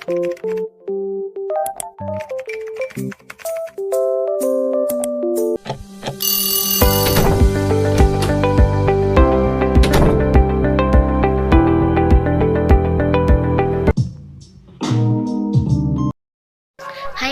Hi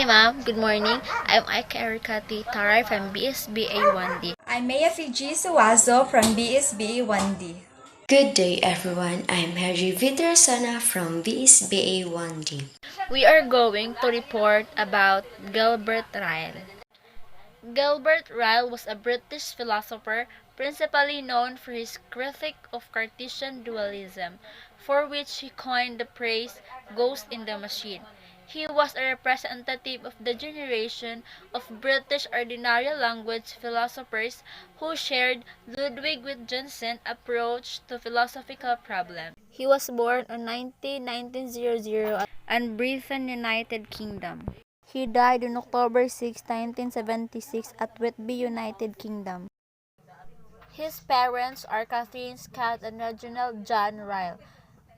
ma'am, good morning. I'm Ike Ericati Taray from BSBA 1D. I'm Maya Fiji Suwazo from BSBA 1D. Good day, everyone. I'm Harry Vidrasana from VSBA 1D. We are going to report about Gilbert Ryle. Gilbert Ryle was a British philosopher principally known for his critique of Cartesian dualism, for which he coined the phrase "ghost in the machine." He was a representative of the generation of British ordinary language philosophers who shared Ludwig Wittgenstein's approach to philosophical problems. He was born on 1900 in Britain, United Kingdom. He died on October 6, 1976 at Whitby, United Kingdom. His parents are Catherine Scott and Reginald John Ryle.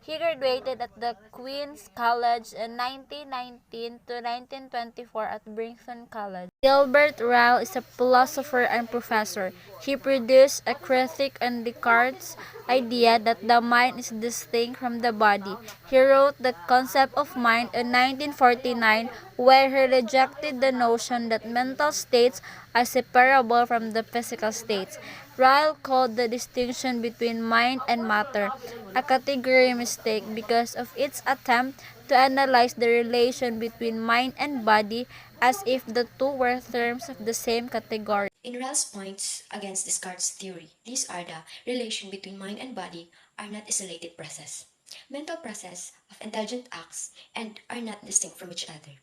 He graduated at the Queen's College in 1919 to 1924 at Brighton College. Gilbert Ryle is a philosopher and professor. He produced a critique on Descartes' idea that the mind is distinct from the body. He wrote The Concept of Mind in 1949, where he rejected the notion that mental states are separable from the physical states. Ryle called the distinction between mind and matter a category mistake because of its attempt to analyze the relation between mind and body as if the two were terms of the same category. In Ryle's points against Descartes' theory, these are the relation between mind and body are not isolated process, mental process of intelligent acts, and are not distinct from each other.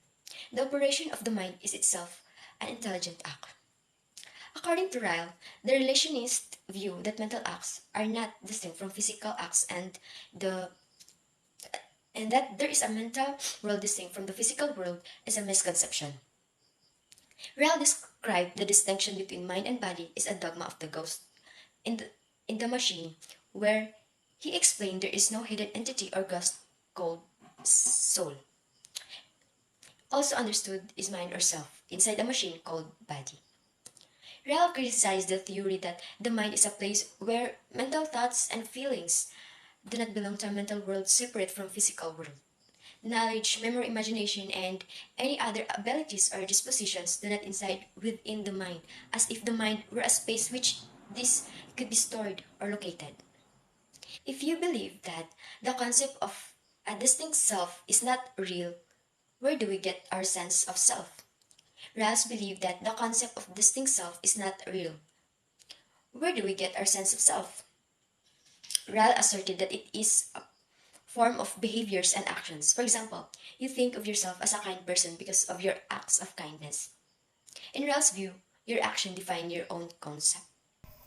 The operation of the mind is itself an intelligent act. According to Ryle, the relationist view that mental acts are not distinct from physical acts the and that there is a mental world distinct from the physical world is a misconception. Ryle described the distinction between mind and body is a dogma of the ghost in the machine, where he explained there is no hidden entity or ghost called soul. Also understood is mind or self inside a machine called body. Ryle criticized the theory that the mind is a place where mental thoughts and feelings do not belong to a mental world separate from physical world. Knowledge, memory, imagination, and any other abilities or dispositions do not reside within the mind, as if the mind were a space which this could be stored or located. If you believe that the concept of a distinct self is not real, where do we get our sense of self? Raz believed that the concept of distinct self is not real. Where do we get our sense of self? Ral asserted that it is a form of behaviors and actions. For example, you think of yourself as a kind person because of your acts of kindness. In Ral's view, your action define your own concept.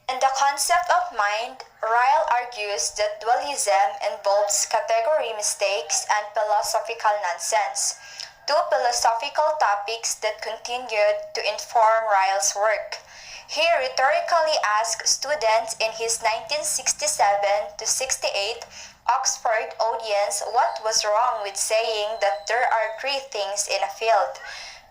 In the concept of mind, Ryle argues that dualism involves category mistakes and philosophical nonsense, two philosophical topics that continued to inform Ryle's work. He rhetorically asked students in his 1967 to 68 Oxford audience what was wrong with saying that there are three things in a field: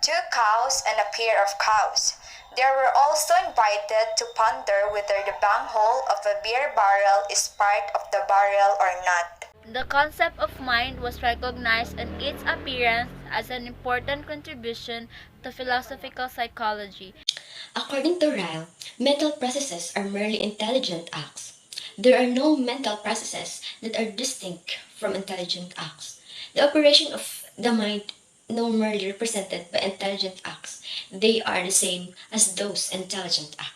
two cows and a pair of cows. They were also invited to ponder whether the bunghole of a beer barrel is part of the barrel or not. The concept of mind was recognized in its appearance as an important contribution to philosophical psychology. According to Ryle, mental processes are merely intelligent acts. There are no mental processes that are distinct from intelligent acts. The operation of the mind no merely represented by intelligent acts. They are the same as those intelligent acts.